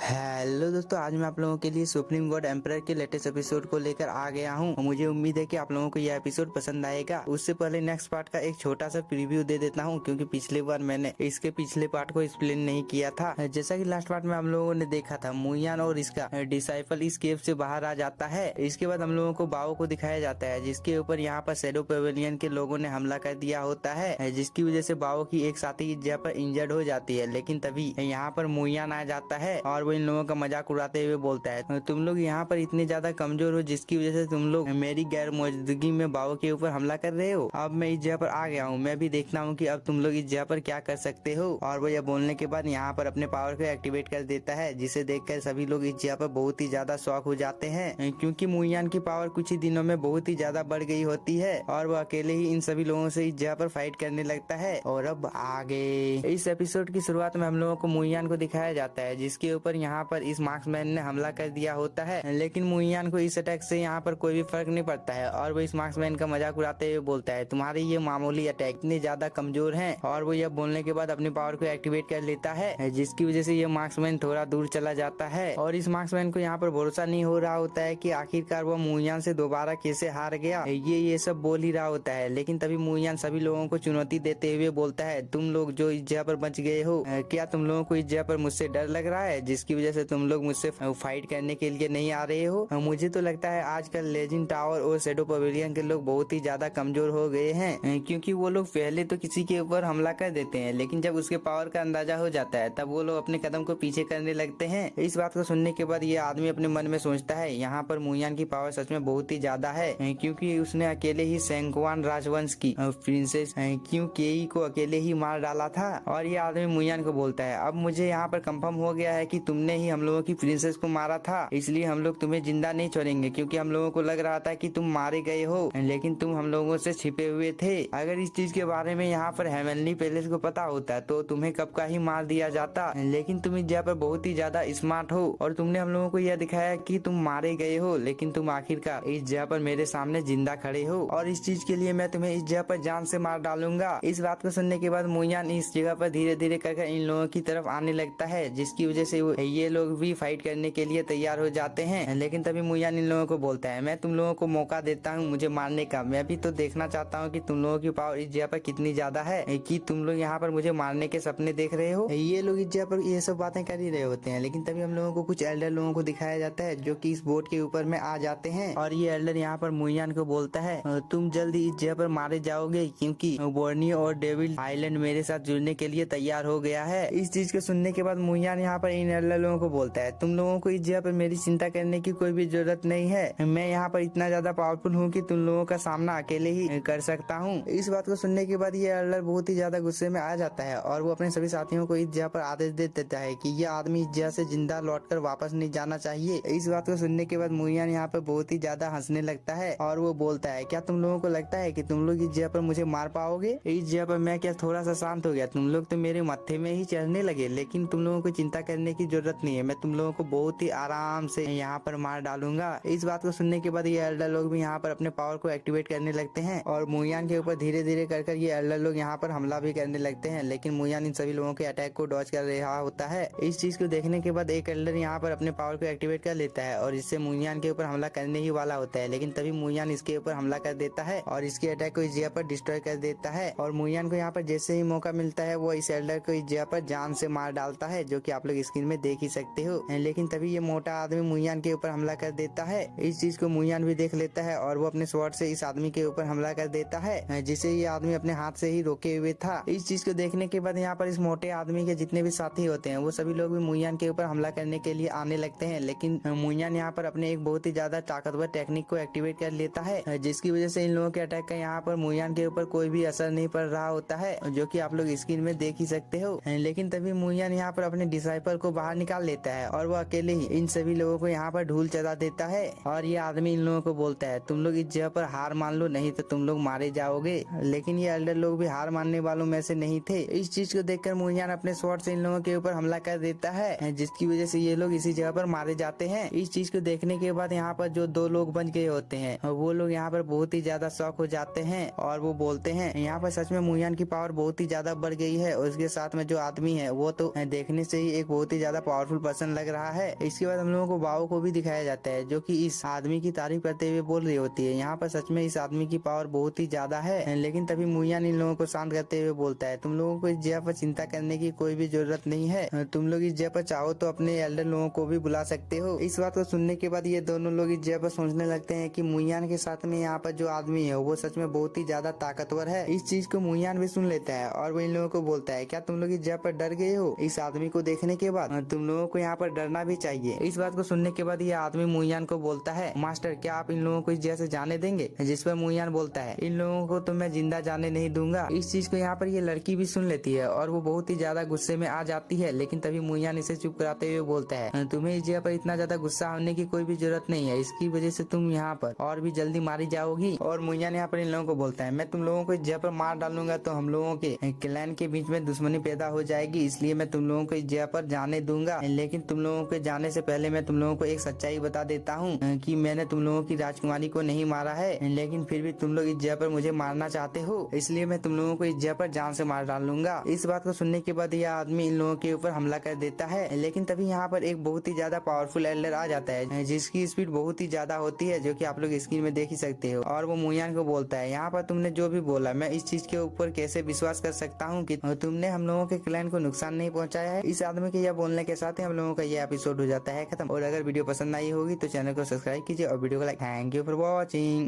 Hello दोस्तों, आज मैं आप लोगों के लिए सुप्रीम गॉड एम्परर के लेटेस्ट एपिसोड को लेकर आ गया हूं। मुझे उम्मीद है कि आप लोगों को यह एपिसोड पसंद आएगा। उससे पहले नेक्स्ट पार्ट का एक छोटा सा प्रीव्यू दे देता हूं, क्योंकि पिछले बार मैंने इसके पिछले पार्ट को एक्सप्लेन नहीं किया था। जैसा कि लास्ट पार्ट में हम लोगों ने देखा था, मुयान और इसका डिसाइपल इस केव से बाहर आ जाता है। इसके बाद हम लोगों को बाओ को दिखाया जाता है, जिसके ऊपर यहाँ पर शैडो पेवेलियन के लोगों ने हमला कर दिया होता है, जिसकी वजह से बाओ की एक साथी इस जगह पर इंजर्ड हो जाती है। लेकिन तभी यहाँ पर मुयान आ जाता है और वो इन लोगों का मजाक उड़ाते हुए बोलता है, तुम लोग यहाँ पर इतने ज्यादा कमजोर हो, जिसकी वजह से तुम लोग मेरी गैर मौजूदगी में बाओ के ऊपर हमला कर रहे हो। अब मैं इस जगह पर आ गया हूँ, मैं भी देखना हूँ कि अब तुम लोग इस जगह पर क्या कर सकते हो। और वो यह बोलने के बाद यहाँ पर अपने पावर को एक्टिवेट कर देता है, जिसे देखकर सभी लोग इस जगह पर बहुत ही ज्यादा शॉक हो जाते हैं, क्योंकि मुयान की पावर कुछ ही दिनों में बहुत ही ज्यादा बढ़ गई होती है और वो अकेले ही इन सभी लोगों से इस जगह पर फाइट करने लगता है। और अब आगे इस एपिसोड की शुरुआत में हम लोगों को मुयान को दिखाया जाता है, जिसके ऊपर यहाँ पर इस मार्क्समैन ने हमला कर दिया होता है। लेकिन मुयान को इस अटैक से यहाँ पर कोई भी फर्क नहीं पड़ता है और वो इस मार्क्समैन का मजाक उड़ाते हुए बोलता है, तुम्हारे ये मामूली अटैक इतने ज्यादा कमजोर हैं। और वो यह बोलने के बाद अपनी पावर को एक्टिवेट कर लेता है, जिसकी वजह से ये मार्क्समैन थोड़ा दूर चला जाता है। और इस मार्क्समैन को यहाँ पर भरोसा नहीं हो रहा होता है कि आखिरकार वो मुयान से दोबारा कैसे हार गया। ये सब बोल ही रहा होता है। लेकिन तभी मुयान सभी लोगों को चुनौती देते हुए बोलता है, तुम लोग जो इस जगह पर बच गए हो, क्या तुम लोगों को इस जगह पर मुझसे डर लग रहा है, जिसकी वजह से तुम लोग मुझसे फाइट करने के लिए नहीं आ रहे हो। मुझे तो लगता है आजकल लेजेंड टावर और शैडो पवेलियन के लोग बहुत ही ज्यादा कमजोर हो गए हैं, क्योंकि वो लोग पहले तो किसी के ऊपर हमला कर देते हैं, लेकिन जब उसके पावर का अंदाजा हो जाता है तब वो लोग अपने कदम को पीछे करने लगते हैं। इस बात को सुनने के बाद ये आदमी अपने मन में सोचता है, यहाँ पर मुयान की पावर सच में बहुत ही ज्यादा है, क्योंकि उसने अकेले ही सेंगवान राजवंश की प्रिंसेस क्यू केई को अकेले ही मार डाला था। और ये आदमी मुयान को बोलता है, अब मुझे यहाँ पर कंफर्म हो गया है कि तुमने ही हम लोगों की प्रिंसेस को मारा था, इसलिए हम लोग तुम्हें जिंदा नहीं छोड़ेंगे, क्योंकि हम लोगों को लग रहा था कि तुम मारे गए हो, लेकिन तुम हम लोगों से छिपे हुए थे। अगर इस चीज के बारे में यहाँ पर हेवनली पैलेस को पता होता तो तुम्हें कब का ही मार दिया जाता, लेकिन तुम इस जगह पर बहुत ही ज्यादा स्मार्ट हो और तुमने हम लोगों को यह दिखाया कि तुम मारे गए हो, लेकिन तुम आखिरकार इस जगह पर मेरे सामने जिंदा खड़े हो और इस चीज के लिए मैं तुम्हें इस जगह पर जान से मार डालूंगा। इस बात को सुनने के बाद मुयान इस जगह पर धीरे धीरे कर इन लोगों की तरफ आने लगता है, जिसकी वजह से ये लोग भी फाइट करने के लिए तैयार हो जाते हैं। लेकिन तभी मुयान इन लोगों को बोलता है, मैं तुम लोगों को मौका देता हूँ मुझे मारने का, मैं भी तो देखना चाहता हूँ कि तुम लोगों की पावर इस जगह पर कितनी ज्यादा है कि तुम लोग यहाँ पर मुझे मारने के सपने देख रहे हो। ये लोग इस जगह पर ये सब बातें कर ही रहे होते हैं, लेकिन तभी हम लोगों को कुछ एल्डर लोगों को दिखाया जाता है, जो कि इस बोट के ऊपर में आ जाते हैं। और ये एल्डर यहाँ पर मुयान को बोलता है, तुम जल्द इस जगह पर मारे जाओगे, क्योंकि बोर्नियो और डेविल आइलैंड मेरे साथ जुड़ने के लिए तैयार हो गया है। इस चीज को सुनने के बाद मुयान यहाँ पर इन एल्डर लोगों को बोलता है, तुम लोगों को इस जगह पर मेरी चिंता करने की कोई भी जरूरत नहीं है, मैं यहाँ पर इतना ज्यादा पावरफुल हूँ कि तुम लोगों का सामना अकेले ही कर सकता हूँ। इस बात को सुनने के बाद ये एल्डर बहुत ही ज्यादा गुस्से में आ जाता है और वो अपने सभी साथियों को इस जगह पर आदेश दे देता है कि यह आदमी इस जगह से जिंदा लौटकर वापस नहीं जाना चाहिए। इस बात को सुनने के बाद मुयान यहाँ पर बहुत ही ज्यादा हंसने लगता है और वो बोलता है, क्या तुम लोगों को लगता है कि तुम लोग इस जगह पर मुझे मार पाओगे? इस जगह पर मैं क्या थोड़ा सा शांत हो गया? तुम लोग तो मेरे मत्थे में ही चढ़ने लगे, लेकिन तुम लोगों को चिंता करने की जरूरत नहीं है, मैं तुम लोगों को बहुत ही आराम से यहाँ पर मार डालूंगा। इस बात को सुनने के बाद ये एल्डर लोग भी यहाँ पर अपने पावर को एक्टिवेट करने लगते हैं और मुयान के ऊपर धीरे धीरे कर ये एल्डर लोग यहाँ पर हमला भी करने लगते हैं, लेकिन मुयान इन सभी लोगों के अटैक को डॉज कर रहा होता है। इस चीज को देखने के बाद एक एल्डर यहाँ पर अपने पावर को एक्टिवेट कर लेता है और इससे मुयान के ऊपर हमला करने ही वाला होता है, लेकिन तभी मुयान इसके ऊपर हमला कर देता है और इसके अटैक को इस जगह पर डिस्ट्रॉय कर देता है। और मुयान को यहाँ पर जैसे ही मौका मिलता है वो इस एल्डर को इस जगह पर जान से मार डालता है, जो कि आप लोग स्क्रीन में देख ही सकते हो। लेकिन तभी ये मोटा आदमी मुयान के ऊपर हमला कर देता है। इस चीज को मुयान भी देख लेता है और वो अपने स्वॉर्ड से इस आदमी के ऊपर हमला कर देता है, जिसे ये आदमी अपने हाथ से ही रोके हुए था। इस चीज को देखने के बाद यहाँ पर इस मोटे आदमी के जितने भी साथी होते हैं वो सभी लोग भी मुयान के ऊपर हमला करने के लिए आने लगते हैं, लेकिन मुयान यहाँ पर अपने एक बहुत ही ज्यादा ताकतवर टेक्निक को एक्टिवेट कर लेता है, जिसकी वजह से इन लोगों के अटैक का यहाँ पर मुयान के ऊपर कोई भी असर नहीं पड़ रहा होता है, जो कि आप लोग स्क्रीन में देख ही सकते हो। लेकिन तभी मुयान यहाँ पर अपने डिसाइपल को बाहर निकाल लेता है और वो अकेले ही इन सभी लोगों को यहाँ पर ढूल चला देता है। और ये आदमी इन लोगों को बोलता है, तुम लोग इस जगह पर हार मान लो, नहीं तो तुम लोग मारे जाओगे। लेकिन ये एल्डर लोग भी हार मानने वालों में से नहीं थे। इस चीज को देखकर मुयान अपने स्वॉर्ड से इन लोगों के ऊपर हमला कर देता है, जिसकी वजह से ये लोग इसी जगह पर मारे जाते हैं। इस चीज को देखने के बाद यहाँ पर जो दो लोग बच गए होते हैं वो लोग यहाँ पर बहुत ही ज्यादा शॉक हो जाते हैं और वो बोलते हैं, यहाँ पर सच में मुयान की पावर बहुत ही ज्यादा बढ़ गई है और उसके साथ में जो आदमी है वो तो देखने से ही एक बहुत ही ज्यादा पावरफुल पर्सन लग रहा है। इसके बाद हम लोगों को बाओ को भी दिखाया जाता है जो कि इस आदमी की तारीफ करते हुए बोल रही होती है। यहाँ पर सच में इस आदमी की पावर बहुत ही ज्यादा है, लेकिन तभी मुयान इन लोगों को शांत करते हुए बोलता है, तुम लोगों को इस जगह पर चिंता करने की कोई भी जरूरत नहीं है। तुम लोग इस जगह पर चाहो तो अपने एल्डर लोगों को भी बुला सकते हो। इस बात को सुनने के बाद ये दोनों लोग इस जगह पर सोचने लगते हैं कि मुयान के साथ में यहाँ पर जो आदमी है वो सच में बहुत ही ज्यादा ताकतवर है। इस चीज को मुयान भी सुन लेता है और वो इन लोगों को बोलता है, क्या तुम लोग इस जगह पर डर गए हो इस आदमी को देखने के बाद? तुम लोगों को यहाँ पर डरना भी चाहिए। इस बात को सुनने के बाद ये आदमी मुयान को बोलता है, मास्टर क्या आप इन लोगों को इस जगह से जाने देंगे? जिस पर मुयान बोलता है, इन लोगों को तो मैं जिंदा जाने नहीं दूंगा। इस चीज को यहाँ पर ये लड़की भी सुन लेती है और वो बहुत ही ज्यादा गुस्से में आ जाती है, लेकिन तभी मुयान इसे चुप कराते हुए बोलता है, तुम्हें इस जगह पर इतना ज्यादा गुस्सा होने की कोई भी जरूरत नहीं है, इसकी वजह से तुम यहाँ पर और भी जल्दी मारी जाओगी। और मुयान यहाँ पर इन लोगों को बोलता है, मैं तुम लोगों को इस जगह पर मार डालूंगा तो हम लोगों के क्लैन के बीच में दुश्मनी पैदा हो जाएगी, इसलिए मैं तुम लोगों को इस जगह पर जाने दूंगा। लेकिन तुम लोगों के जाने से पहले मैं तुम लोगों को एक सच्चाई बता देता हूँ कि मैंने तुम लोगों की राजकुमारी को नहीं मारा है, लेकिन फिर भी तुम लोग इस जगह पर मुझे मारना चाहते हो, इसलिए मैं तुम लोगों को इस जगह पर जान से मार डालूंगा। इस बात को सुनने के बाद यह आदमी इन लोगों के ऊपर हमला कर देता है, लेकिन तभी यहाँ पर एक बहुत ही ज्यादा पावरफुल एल्डर आ जाता है जिसकी स्पीड बहुत ही ज्यादा होती है, जो कि आप लोग स्क्रीन में देख ही सकते हो। और वो मुयान को बोलता है, यहाँ पर तुमने जो भी बोला मैं इस चीज के ऊपर कैसे विश्वास कर सकता हूँ कि तुमने हम लोगों के क्लैन को नुकसान नहीं पहुंचाया है। इस आदमी के यह बोलने के साथ ही हम लोगों का यह एपिसोड हो जाता है खत्म। और अगर वीडियो पसंद आई होगी तो चैनल को सब्सक्राइब कीजिए और वीडियो को like. Thank you for watching.